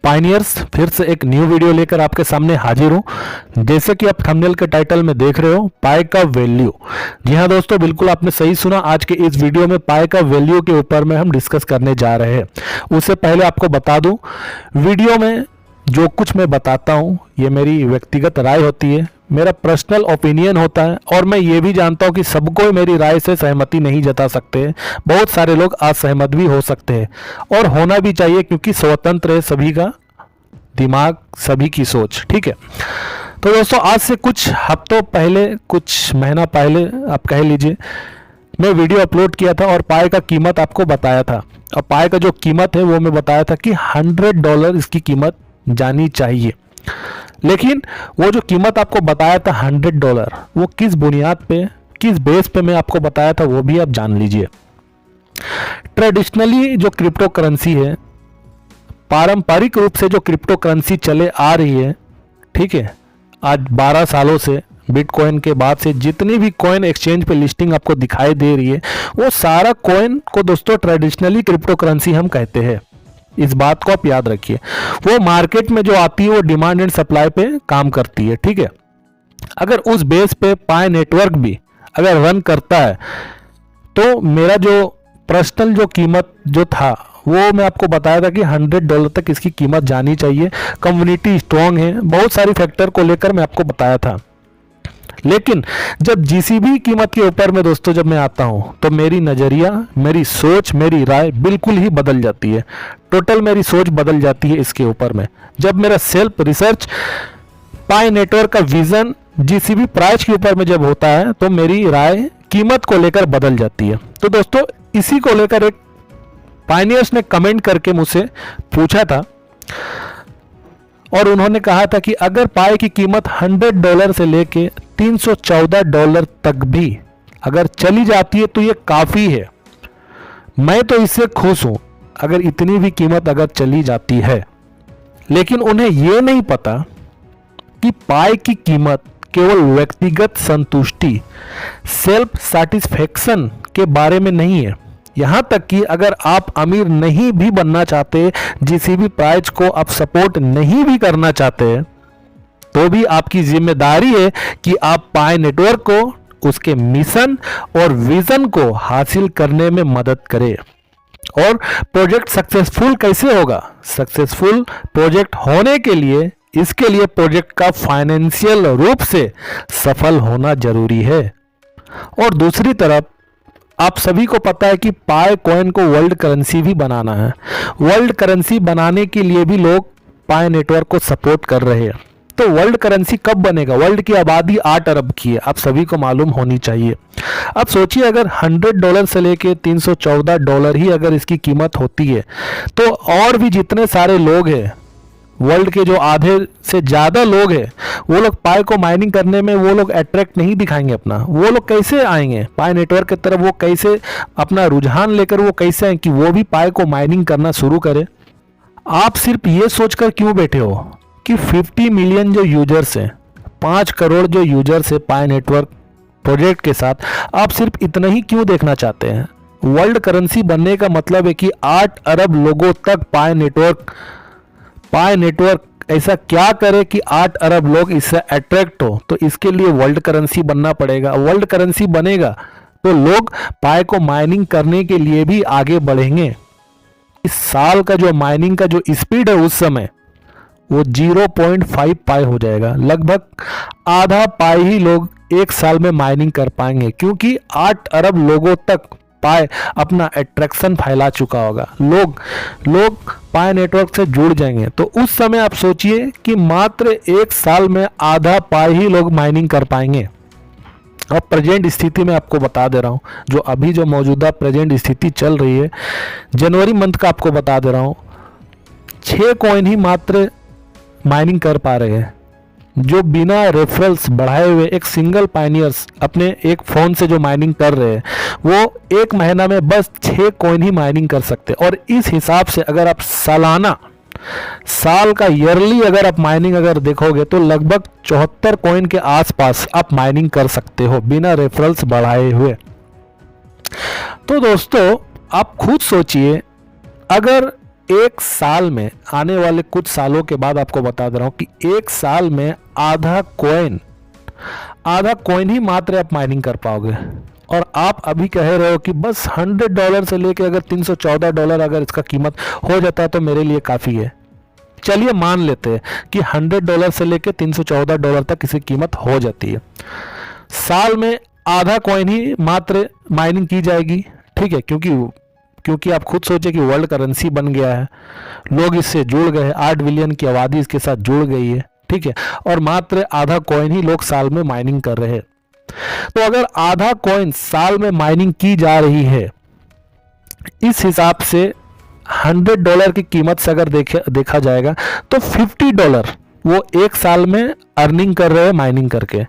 Pioneers फिर से एक न्यू वीडियो लेकर आपके सामने हाजिर हूं। जैसे कि आप थंबनेल के टाइटल में देख रहे हो, पाई का वैल्यू। जी हाँ दोस्तों, बिल्कुल आपने सही सुना। आज के इस वीडियो में पाई का वैल्यू के ऊपर में हम डिस्कस करने जा रहे हैं। उससे पहले आपको बता दूं, वीडियो में जो कुछ मैं बताता हूं ये मेरी व्यक्तिगत राय होती है, मेरा पर्सनल ओपिनियन होता है, और मैं ये भी जानता हूं कि सबको मेरी राय से सहमति नहीं जता सकते। बहुत सारे लोग असहमत भी हो सकते हैं और होना भी चाहिए, क्योंकि स्वतंत्र है सभी का दिमाग, सभी की सोच। ठीक है, तो दोस्तों आज से कुछ हफ्तों पहले, कुछ महीना पहले आप कह लीजिए, मैं वीडियो अपलोड किया था और पाई का कीमत आपको बताया था। और पाई का जो कीमत है वो मैं बताया था कि $100 इसकी कीमत जानी चाहिए। लेकिन वो जो कीमत आपको बताया था $100, वो किस बुनियाद पे, किस बेस पे मैं आपको बताया था, वो भी आप जान लीजिए। ट्रेडिशनली जो क्रिप्टो करेंसी है, पारंपरिक रूप से जो क्रिप्टो करेंसी चले आ रही है, ठीक है, आज 12 सालों से बिटकॉइन के बाद से जितनी भी कॉइन एक्सचेंज पे लिस्टिंग आपको दिखाई दे रही है, वो सारा कॉइन को दोस्तों ट्रेडिशनली क्रिप्टो करेंसी हम कहते हैं। इस बात को आप याद रखिए। वो मार्केट में जो आती है वो डिमांड एंड सप्लाई पे काम करती है। ठीक है, अगर उस बेस पे पाई नेटवर्क भी अगर रन करता है, तो मेरा जो पर्सनल जो कीमत जो था वो मैं आपको बताया था कि $100 तक इसकी कीमत जानी चाहिए। कम्युनिटी स्ट्रॉन्ग है, बहुत सारी फैक्टर को लेकर मैं आपको बताया था। लेकिन जब जीसीबी कीमत के ऊपर में दोस्तों जब मैं आता हूं, तो मेरी नज़रिया, मेरी सोच, मेरी राय बिल्कुल ही बदल जाती है। टोटल मेरी सोच बदल जाती है इसके ऊपर में। जब मेरा सेल्फ रिसर्च पाई नेटवर्क का विजन जीसीबी प्राइस के ऊपर में जब होता है, तो मेरी राय कीमत को लेकर बदल जाती है। तो दोस्तों इसी को लेकर एक पायनियर्स ने कमेंट करके मुझसे पूछा था, और उन्होंने कहा था कि अगर पाई की कीमत $100 से लेके $314 तक भी अगर चली जाती है तो ये काफ़ी है। मैं तो इससे खुश हूं अगर इतनी भी कीमत अगर चली जाती है। लेकिन उन्हें यह नहीं पता कि पाई की कीमत केवल व्यक्तिगत संतुष्टि, सेल्फ सैटिस्फैक्शन के बारे में नहीं है। यहां तक कि अगर आप अमीर नहीं भी बनना चाहते, जीसीबी प्राइस को आप सपोर्ट नहीं भी करना चाहते, तो भी आपकी जिम्मेदारी है कि आप पाई नेटवर्क को उसके मिशन और विजन को हासिल करने में मदद करें। और प्रोजेक्ट सक्सेसफुल कैसे होगा? सक्सेसफुल प्रोजेक्ट होने के लिए, इसके लिए प्रोजेक्ट का फाइनेंशियल रूप से सफल होना जरूरी है। और दूसरी तरफ आप सभी को पता है कि पाई कॉइन को वर्ल्ड करेंसी भी बनाना है। वर्ल्ड करेंसी बनाने के लिए भी लोग पाई नेटवर्क को सपोर्ट कर रहे हैं। तो वर्ल्ड करेंसी कब बनेगा? वर्ल्ड की आबादी 8 अरब की है, आप सभी को मालूम होनी चाहिए। अब सोचिए, अगर $100 से लेके $314 ही अगर इसकी कीमत होती है, तो और भी जितने सारे लोग हैं, वर्ल्ड के जो आधे से ज़्यादा लोग हैं, वो लोग पाई को माइनिंग करने में वो लोग अट्रैक्ट नहीं दिखाएंगे अपना। वो लोग कैसे आएंगे पाई नेटवर्क की तरफ? वो कैसे अपना रुझान लेकर वो कैसे आए कि वो भी पाई को माइनिंग करना शुरू करें? आप सिर्फ ये सोचकर क्यों बैठे हो कि 50 मिलियन जो यूजर्स हैं, 5 करोड़ जो यूजर्स है पाई नेटवर्क प्रोजेक्ट के साथ, आप सिर्फ इतना ही क्यों देखना चाहते हैं? वर्ल्ड करेंसी बनने का मतलब है कि 8 अरब लोगों तक पाई नेटवर्क ऐसा क्या करे कि 8 अरब लोग इससे अट्रैक्ट हो। तो इसके लिए वर्ल्ड करेंसी बनना पड़ेगा। वर्ल्ड करेंसी बनेगा तो लोग पाई को माइनिंग करने के लिए भी आगे बढ़ेंगे। इस साल का जो माइनिंग का जो स्पीड है उस समय वो 0.5 पाई हो जाएगा। लगभग आधा पाई ही लोग एक साल में माइनिंग कर पाएंगे, क्योंकि 8 अरब लोगों तक पाई अपना अट्रैक्शन फैला चुका होगा। लोग पाई नेटवर्क से जुड़ जाएंगे। तो उस समय आप सोचिए कि मात्र एक साल में आधा पाई ही लोग माइनिंग कर पाएंगे। अब प्रेजेंट स्थिति में आपको बता दे रहा हूं, जो अभी जो मौजूदा प्रेजेंट स्थिति चल रही है, जनवरी मंथ का आपको बता दे रहा हूं, 6 कॉइन ही मात्र माइनिंग कर पा रहे हैं, जो बिना रेफरल्स बढ़ाए हुए एक सिंगल पायनियर्स अपने एक फ़ोन से जो माइनिंग कर रहे हैं, वो एक महीना में बस 6 कॉइन ही माइनिंग कर सकते हैं। और इस हिसाब से अगर आप सालाना, साल का ईयरली अगर आप माइनिंग अगर देखोगे, तो लगभग 74 कॉइन के आसपास आप माइनिंग कर सकते हो बिना रेफरल्स बढ़ाए हुए। तो दोस्तों आप खुद सोचिए, अगर एक साल में, आने वाले कुछ सालों के बाद आपको बता दे रहा हूं कि एक साल में आधा कॉइन ही मात्र आप माइनिंग कर पाओगे। और आप अभी कह रहे हो कि बस $100 से लेके अगर $314 अगर इसका कीमत हो जाता है तो मेरे लिए काफ़ी है। चलिए मान लेते हैं कि $100 से लेके $314 तक इसकी कीमत हो जाती है। साल में आधा कॉइन ही मात्र माइनिंग की जाएगी, ठीक है, क्योंकि आप खुद सोचे कि वर्ल्ड करेंसी बन गया है, लोग इससे जुड़ गए, 8 बिलियन की आबादी इसके साथ जुड़ गई है, ठीक है, और मात्र आधा कॉइन ही लोग साल में माइनिंग कर रहे हैं। तो अगर आधा कॉइन साल में माइनिंग की जा रही है, इस हिसाब से $100 की कीमत से अगर देखा जाएगा तो $50 वो एक साल में अर्निंग कर रहे हैं माइनिंग करके,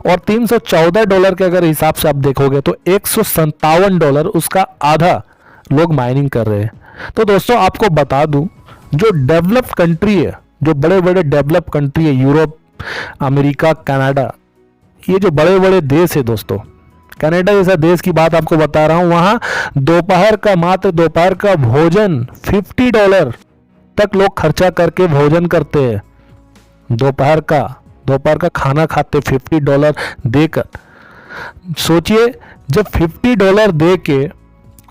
और $314 के अगर हिसाब से आप देखोगे तो $157 उसका आधा लोग माइनिंग कर रहे हैं। तो दोस्तों आपको बता दूं, जो डेवलप्ड कंट्री है, जो बड़े बड़े डेवलप्ड कंट्री है, यूरोप, अमेरिका, कनाडा, ये जो बड़े बड़े देश है दोस्तों, कनाडा जैसा देश की बात आपको बता रहा हूं, वहां मात्र दोपहर का भोजन $50 तक लोग खर्चा करके भोजन करते हैं। दोपहर का खाना खाते $50 देकर। सोचिए, जब $50 दे के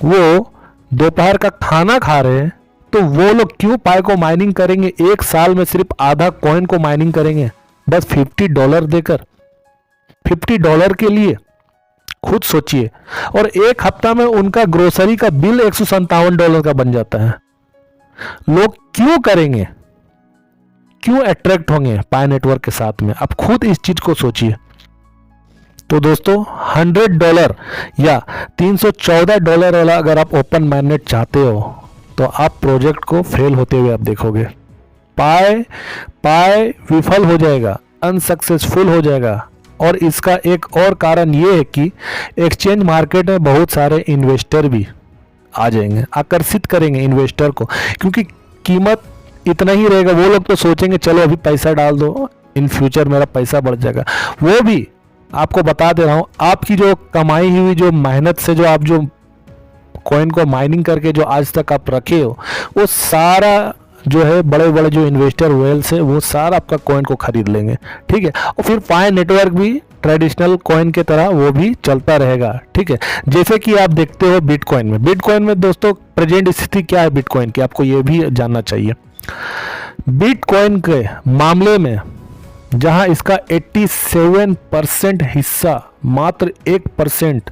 वो दोपहर का खाना खा रहे हैं तो वो लोग क्यों पाई को माइनिंग करेंगे? एक साल में सिर्फ आधा कॉइन को माइनिंग करेंगे बस $50 देकर, $50 के लिए। खुद सोचिए, और एक हफ्ता में उनका ग्रोसरी का बिल $157 का बन जाता है। लोग क्यों करेंगे, क्यों अट्रैक्ट होंगे पाई नेटवर्क के साथ में? आप खुद इस चीज को सोचिए। तो दोस्तों $100 या $314 वाला अगर आप ओपन माइंडेड चाहते हो तो आप प्रोजेक्ट को फेल होते हुए आप देखोगे। पाई विफल हो जाएगा, अनसक्सेसफुल हो जाएगा। और इसका एक और कारण ये है कि एक्सचेंज मार्केट में बहुत सारे इन्वेस्टर भी आ जाएंगे, आकर्षित करेंगे इन्वेस्टर को, क्योंकि कीमत इतना ही रहेगा। वो लोग तो सोचेंगे चलो अभी पैसा डाल दो, इन फ्यूचर मेरा पैसा बढ़ जाएगा। वो भी आपको बता दे रहा हूँ, आपकी जो कमाई हुई जो मेहनत से जो आप जो कॉइन को माइनिंग करके जो आज तक आप रखे हो, वो सारा जो है बड़े बड़े जो इन्वेस्टर वेल्स है वो सारा आपका कॉइन को खरीद लेंगे, ठीक है। और फिर पाई नेटवर्क भी ट्रेडिशनल कॉइन के तरह वो भी चलता रहेगा, ठीक है। जैसे कि आप देखते हो बिटकॉइन में दोस्तों प्रेजेंट स्थिति क्या है बिटकॉइन की, आपको ये भी जानना चाहिए। बिटकॉइन के मामले में जहां इसका 87% हिस्सा मात्र 1%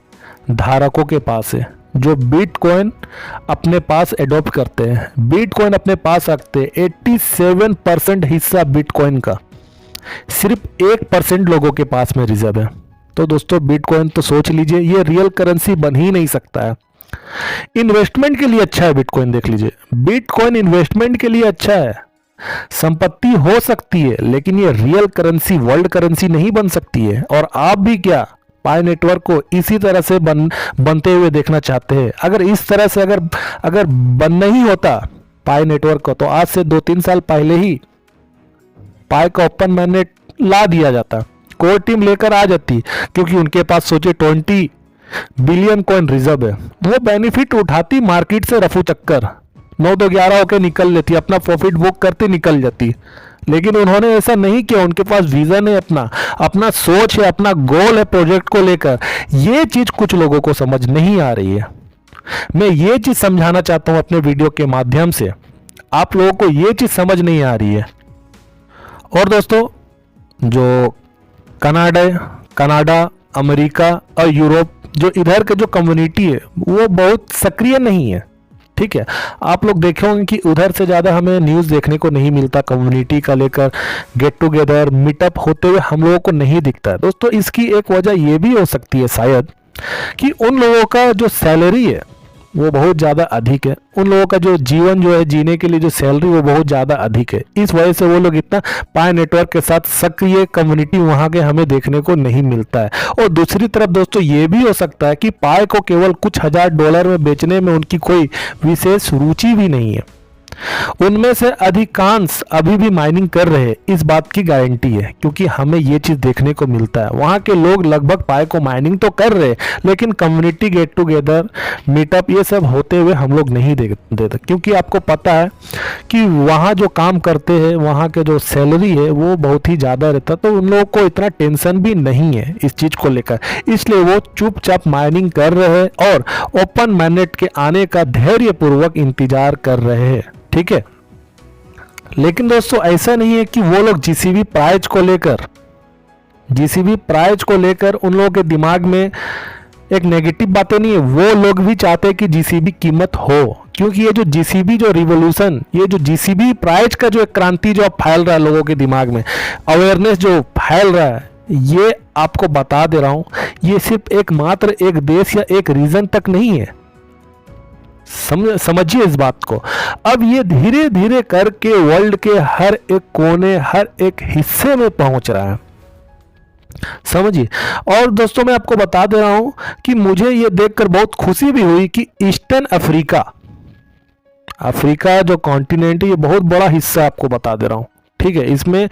धारकों के पास है, जो बिटकॉइन अपने पास एडॉप्ट करते हैं, बिटकॉइन अपने पास रखते हैं। 87% हिस्सा बिटकॉइन का सिर्फ 1% लोगों के पास में रिजर्व है। तो दोस्तों बिटकॉइन तो सोच लीजिए ये रियल करेंसी बन ही नहीं सकता है। इन्वेस्टमेंट के लिए अच्छा है बिटकॉइन, देख लीजिए, बिटकॉइन इन्वेस्टमेंट के लिए अच्छा है। संपत्ति हो सकती है लेकिन ये रियल करेंसी, वर्ल्ड करेंसी नहीं बन सकती है। और आप भी क्या पाई नेटवर्क को इसी तरह से बनते हुए देखना चाहते हैं? अगर इस तरह से अगर बनना ही होता पाई नेटवर्क को, तो आज से 2-3 साल पहले ही पाई का ओपन मैनेट ला दिया जाता, कोर टीम लेकर आ जाती, क्योंकि उनके पास सोचे 20 बिलियन कॉइन रिजर्व है। वो बेनिफिट उठाती मार्केट से रफू चक्कर, 9-11 होकर निकल लेती, अपना प्रॉफिट बुक करती निकल जाती। लेकिन उन्होंने ऐसा नहीं किया, उनके पास विजन है, अपना सोच है, अपना गोल है प्रोजेक्ट को लेकर। ये चीज कुछ लोगों को समझ नहीं आ रही है। मैं ये चीज समझाना चाहता हूं अपने वीडियो के माध्यम से, आप लोगों को ये चीज समझ नहीं आ रही है। और दोस्तों जो कनाडा, अमेरिका और यूरोप, जो इधर के जो कम्युनिटी है वो बहुत सक्रिय नहीं है, ठीक है। आप लोग देखे होंगे कि उधर से ज़्यादा हमें न्यूज़ देखने को नहीं मिलता कम्युनिटी का लेकर, गेट टुगेदर मीटअप होते हुए हम लोगों को नहीं दिखता है। दोस्तों इसकी एक वजह ये भी हो सकती है शायद कि उन लोगों का जो सैलरी है वो बहुत ज़्यादा अधिक है, उन लोगों का जो जीवन जो है जीने के लिए जो सैलरी वो बहुत ज़्यादा अधिक है। इस वजह से वो लोग इतना पाई नेटवर्क के साथ सक्रिय कम्युनिटी वहाँ के हमें देखने को नहीं मिलता है। और दूसरी तरफ दोस्तों ये भी हो सकता है कि पाई को केवल कुछ $1000 में बेचने में उनकी कोई विशेष रुचि भी नहीं है। उनमें से अधिकांश अभी भी माइनिंग कर रहे हैं, इस बात की गारंटी है, क्योंकि हमें ये चीज़ देखने को मिलता है। वहाँ के लोग लगभग पाए को माइनिंग तो कर रहे हैं, लेकिन कम्युनिटी गेट टुगेदर, मीटअप, ये सब होते हुए हम लोग नहीं देते, क्योंकि आपको पता है कि वहाँ जो काम करते हैं, वहाँ के जो सैलरी है वो बहुत ही ज़्यादा रहता है, तो उन लोगों को इतना टेंशन भी नहीं है इस चीज़ को लेकर, इसलिए वो चुपचाप माइनिंग कर रहे हैं और ओपन मैनेट के आने का धैर्यपूर्वक इंतजार कर रहे हैं। ठीक है, लेकिन दोस्तों ऐसा नहीं है कि वो लोग जीसीबी प्राइस को लेकर उन लोगों के दिमाग में एक नेगेटिव बातें नहीं है। वो लोग भी चाहते हैं कि जीसीबी कीमत हो, क्योंकि ये जो जीसीबी जो रिवॉल्यूशन, ये जो जीसीबी प्राइस का जो एक क्रांति जो अब फैल रहा है लोगों के दिमाग में, अवेयरनेस जो फैल रहा है, ये आपको बता दे रहा हूं, ये सिर्फ एकमात्र एक देश या एक रीजन तक नहीं है। समझिए इस बात को। अब ये धीरे धीरे करके वर्ल्ड के हर एक कोने, हर एक हिस्से में पहुंच रहा है, समझिए। और दोस्तों मैं आपको बता दे रहा हूं कि मुझे ये देखकर बहुत खुशी भी हुई कि ईस्टर्न अफ्रीका जो कॉन्टिनेंट है, ये बहुत बड़ा हिस्सा आपको बता दे रहा हूं। ठीक है, इसमें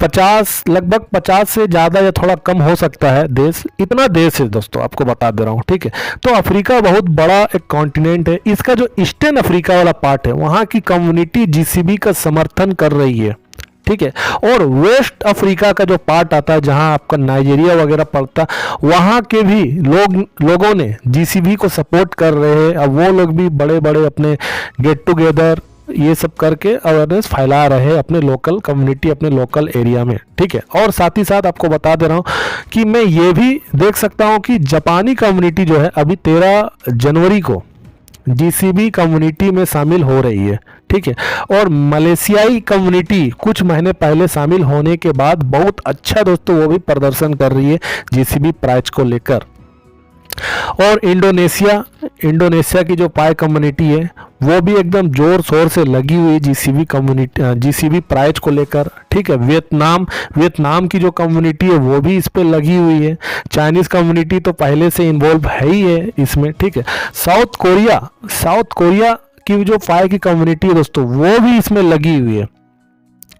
लगभग 50 से ज़्यादा या थोड़ा कम हो सकता है देश, इतना देश है दोस्तों, आपको बता दे रहा हूँ। ठीक है, तो अफ्रीका बहुत बड़ा एक कॉन्टिनेंट है। इसका जो ईस्टर्न अफ्रीका वाला पार्ट है, वहाँ की कम्युनिटी जीसीबी का समर्थन कर रही है। ठीक है, और वेस्ट अफ्रीका का जो पार्ट आता है, जहाँ आपका नाइजीरिया वगैरह पड़ता, वहाँ के भी लोगों ने जीसीबी को सपोर्ट कर रहे हैं। अब वो लोग भी बड़े बड़े अपने गेट टुगेदर ये सब करके अवेयरनेस फैला रहे हैं अपने लोकल कम्युनिटी, अपने लोकल एरिया में। ठीक है, और साथ ही साथ आपको बता दे रहा हूँ कि मैं ये भी देख सकता हूँ कि जापानी कम्युनिटी जो है अभी 13 जनवरी को जीसीबी कम्युनिटी में शामिल हो रही है। ठीक है, और मलेशियाई कम्युनिटी कुछ महीने पहले शामिल होने के बाद बहुत अच्छा दोस्तों वो भी प्रदर्शन कर रही है जीसीबी प्राइस को लेकर। और इंडोनेशिया की जो पाई कम्युनिटी है वो भी एकदम जोर शोर से लगी हुई है जीसीबी प्राइस को लेकर। ठीक है, वियतनाम की जो कम्युनिटी है वो भी इस पे लगी हुई है। चाइनीज कम्युनिटी तो पहले से इन्वॉल्व है ही है इसमें। ठीक है, साउथ कोरिया की जो पाई की कम्युनिटी है दोस्तों वो भी इसमें लगी हुई है।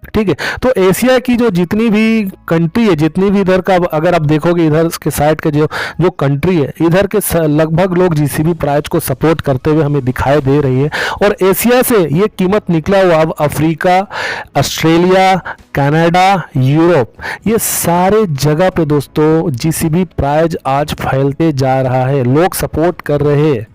ठीक है, तो एशिया की जो जितनी भी कंट्री है, जितनी भी इधर का अगर आप देखोगे, इधर के साइड के जो कंट्री है, इधर के लगभग लोग जीसीबी प्राइस को सपोर्ट करते हुए हमें दिखाई दे रही है। और एशिया से ये कीमत निकला हुआ अब अफ्रीका, ऑस्ट्रेलिया, कनाडा, यूरोप, ये सारे जगह पे दोस्तों जीसीबी प्राइस आज फैलते जा रहा है, लोग सपोर्ट कर रहे हैं।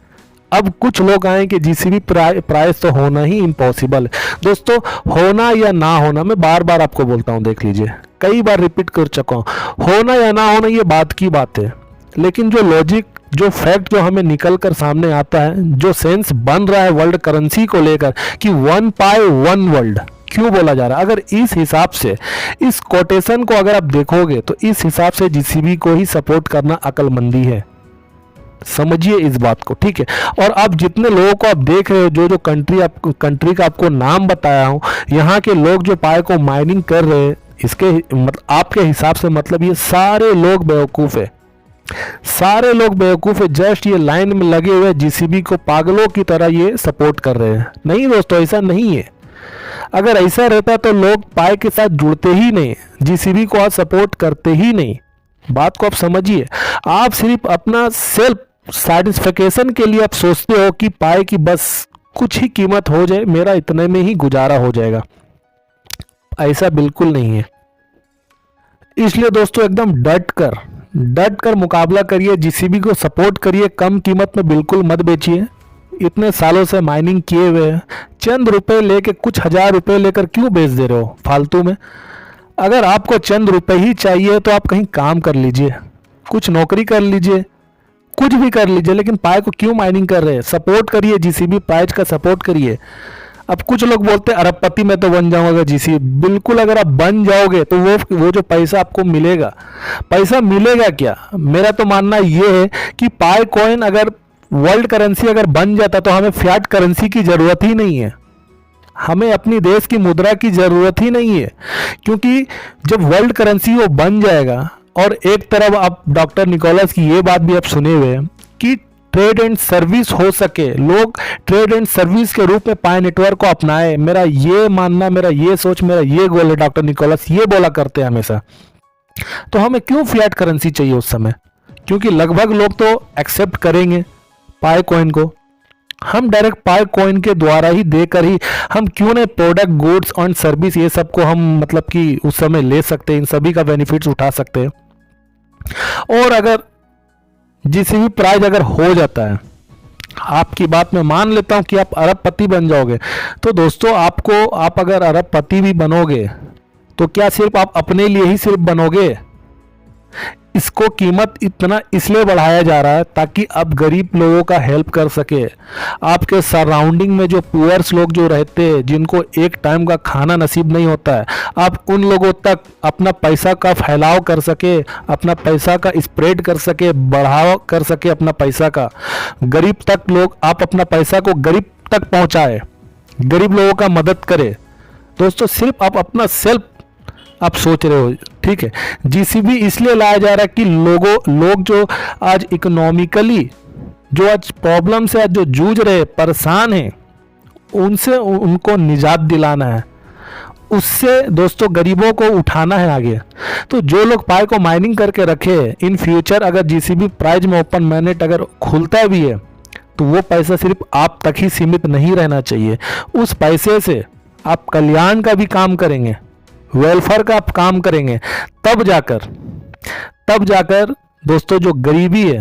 अब कुछ लोग आए कि जीसीबी प्राइस तो होना ही इम्पॉसिबल है। दोस्तों होना या ना होना, मैं बार बार आपको बोलता हूँ, देख लीजिए, कई बार रिपीट कर चुका हूँ, होना या ना होना ये बात की बात है, लेकिन जो लॉजिक, जो फैक्ट जो हमें निकल कर सामने आता है, जो सेंस बन रहा है वर्ल्ड करेंसी को लेकर कि 1 पाई 1 वर्ल्ड क्यों बोला जा रहा है, अगर इस हिसाब से, इस कोटेशन को अगर आप देखोगे तो इस हिसाब से जीसीबी को ही सपोर्ट करना अक्लमंदी है। समझिए इस बात को। ठीक है, और आप जितने लोगों को आप देख रहे हो, जो कंट्री का आपको नाम बताया हूं, यहाँ के लोग जो पाए को माइनिंग कर रहे हैं, इसके आपके हिसाब से मतलब ये सारे लोग बेवकूफ़ है, जस्ट ये लाइन में लगे हुए जीसीबी को पागलों की तरह ये सपोर्ट कर रहे हैं। नहीं दोस्तों, ऐसा नहीं है। अगर ऐसा रहता तो लोग पाए के साथ जुड़ते ही नहीं, जीसीबी को आज सपोर्ट करते ही नहीं। बात को आप समझिए। आप सिर्फ अपना सेल्फ सैटिस्फैक्शन के लिए आप सोचते हो कि पाए की बस कुछ ही कीमत हो जाए, मेरा इतने में ही गुजारा हो जाएगा। ऐसा बिल्कुल नहीं है। इसलिए दोस्तों एकदम डट कर मुकाबला करिए, जीसीबी को सपोर्ट करिए, कम कीमत में बिल्कुल मत बेचिए। इतने सालों से माइनिंग किए हुए हैं, चंद रुपए लेके, कुछ हजार रुपए लेकर क्यों बेच दे रहे हो फालतू में? अगर आपको चंद रुपए ही चाहिए तो आप कहीं काम कर लीजिए, कुछ नौकरी कर लीजिए, कुछ भी कर लीजिए, लेकिन पाए को क्यों माइनिंग कर रहे हैं? सपोर्ट करिए, जीसीबी प्राइस का सपोर्ट करिए। अब कुछ लोग बोलते हैं अरबपति में तो बन जाऊंगा जीसीबी, बिल्कुल अगर आप बन जाओगे तो वो जो पैसा आपको मिलेगा, पैसा मिलेगा क्या? मेरा तो मानना ये है कि पाए कॉइन अगर वर्ल्ड करेंसी अगर बन जाता तो हमें फियाट करेंसी की जरूरत ही नहीं है, हमें अपनी देश की मुद्रा की जरूरत ही नहीं है। क्योंकि जब वर्ल्ड करेंसी वो बन जाएगा, और एक तरफ आप डॉक्टर निकोलस की ये बात भी आप सुने हुए हैं कि ट्रेड एंड सर्विस हो सके, लोग ट्रेड एंड सर्विस के रूप में पाई नेटवर्क को अपनाए। मेरा ये मानना, मेरा ये सोच, मेरा ये गोल है। डॉक्टर निकोलस ये बोला करते हैं हमेशा। तो हमें क्यों फिएट करेंसी चाहिए उस समय? क्योंकि लगभग लोग तो एक्सेप्ट करेंगे पाई कॉइन को। हम डायरेक्ट पाई कॉइन के द्वारा ही देकर ही हम क्यों नहीं प्रोडक्ट, गुड्स और सर्विस ये सब को हम मतलब कि उस समय ले सकते हैं, इन सभी का बेनिफिट्स उठा सकते हैं। और अगर जीसीबी प्राइस अगर हो जाता है, आपकी बात मैं मान लेता हूं कि आप अरबपति बन जाओगे, तो दोस्तों आप अगर अरबपति भी बनोगे तो क्या सिर्फ आप अपने लिए ही सिर्फ बनोगे? इसको कीमत इतना इसलिए बढ़ाया जा रहा है ताकि आप गरीब लोगों का हेल्प कर सके। आपके सराउंडिंग में जो पुअर्स लोग जो रहते हैं, जिनको एक टाइम का खाना नसीब नहीं होता है, आप उन लोगों तक अपना पैसा का फैलाव कर सके, अपना पैसा का स्प्रेड कर सके, बढ़ाव कर सके अपना पैसा का, गरीब तक लोग, आप अपना पैसा को गरीब तक पहुंचाए, गरीब लोगों का मदद करे। दोस्तों सिर्फ आप अपना सेल्फ आप सोच रहे हो, ठीक है। जीसीबी इसलिए लाया जा रहा है कि लोग जो आज इकोनॉमिकली जो आज प्रॉब्लम से आज जो जूझ रहे, परेशान हैं, उनसे उनको निजात दिलाना है। उससे दोस्तों गरीबों को उठाना है आगे। तो जो लोग पाई को माइनिंग करके रखे, इन फ्यूचर अगर जीसीबी प्राइज में ओपन मैनेट अगर खुलता भी है तो वो पैसा सिर्फ आप तक ही सीमित नहीं रहना चाहिए। उस पैसे से आप कल्याण का भी काम करेंगे, वेलफेयर का आप काम करेंगे, तब जाकर दोस्तों जो गरीबी है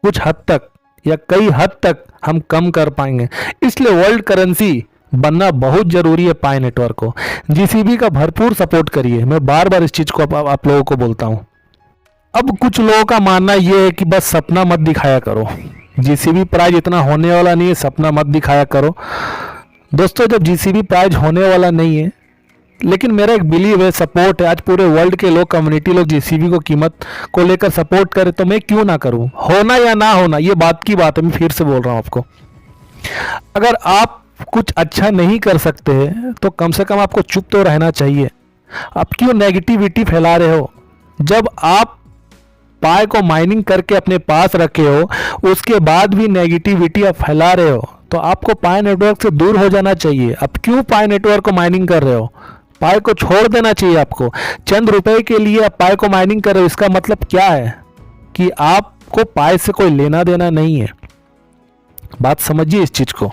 कुछ हद तक या कई हद तक हम कम कर पाएंगे। इसलिए वर्ल्ड करेंसी बनना बहुत जरूरी है पाई नेटवर्क को। जीसीबी का भरपूर सपोर्ट करिए, मैं बार बार इस चीज को आप लोगों को बोलता हूं। अब कुछ लोगों का मानना यह है कि बस सपना मत दिखाया करो, जीसीबी प्राइज इतना होने वाला नहीं है, सपना मत दिखाया करो। दोस्तों जब जीसीबी प्राइज होने वाला नहीं है, लेकिन मेरा एक बिलीव है, सपोर्ट है, आज पूरे वर्ल्ड के लोग, कम्युनिटी लोग जीसीबी को कीमत को लेकर सपोर्ट करें, तो मैं क्यों ना करूं? होना या ना होना ये बात की बात है, मैं फिर से बोल रहा हूं आपको। अगर आप कुछ अच्छा नहीं कर सकते हैं तो कम से कम आपको चुप तो रहना चाहिए। आप क्यों नेगेटिविटी फैला रहे हो? जब आप पाई को माइनिंग करके अपने पास रखे हो, उसके बाद भी नेगेटिविटी आप फैला रहे हो, तो आपको पाई नेटवर्क से दूर हो जाना चाहिए। आप क्यों पाई नेटवर्क को माइनिंग कर रहे हो? पाई को छोड़ देना चाहिए आपको। चंद रुपए के लिए आप पाई को माइनिंग कर रहे हो, इसका मतलब क्या है? कि आपको पाई से कोई लेना देना नहीं है। बात समझिए इस चीज को।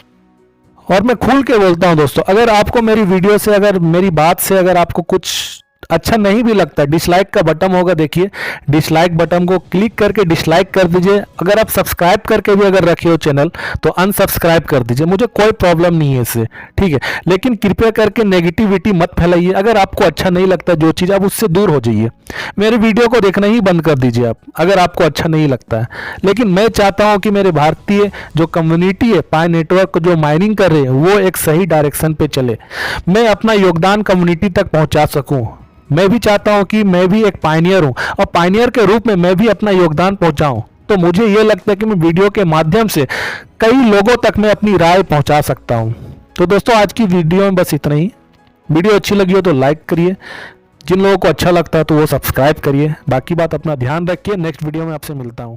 और मैं खुल के बोलता हूं दोस्तों, अगर आपको मेरी वीडियो से, अगर मेरी बात से अगर आपको कुछ अच्छा नहीं भी लगता, डिसलाइक का बटन होगा, देखिए डिसलाइक बटन को क्लिक करके डिसलाइक कर दीजिए। अगर आप सब्सक्राइब करके भी अगर रखे हो चैनल तो अनसब्सक्राइब कर दीजिए, मुझे कोई प्रॉब्लम नहीं है इससे, ठीक है। लेकिन कृपया करके नेगेटिविटी मत फैलाइए। अगर आपको अच्छा नहीं लगता जो चीज़, आप उससे दूर हो जाइए। मेरे वीडियो को देखना ही बंद कर दीजिए आप, अगर आपको अच्छा नहीं लगता है। लेकिन मैं चाहता हूँ कि मेरे भारतीय जो कम्युनिटी है, पाई नेटवर्क जो माइनिंग कर रहे हैं, वो एक सही डायरेक्शन पे चले, मैं अपना योगदान कम्युनिटी तक पहुँचा सकूँ। मैं भी चाहता हूं कि मैं भी एक पायनियर हूं और पायनियर के रूप में मैं भी अपना योगदान पहुंचाऊं। तो मुझे यह लगता है कि मैं वीडियो के माध्यम से कई लोगों तक मैं अपनी राय पहुंचा सकता हूं। तो दोस्तों आज की वीडियो में बस इतना ही। वीडियो अच्छी लगी हो तो लाइक करिए, जिन लोगों को अच्छा लगता है तो वो सब्सक्राइब करिए। बाकी बात अपना ध्यान रखिए। नेक्स्ट वीडियो में आपसे मिलता हूं।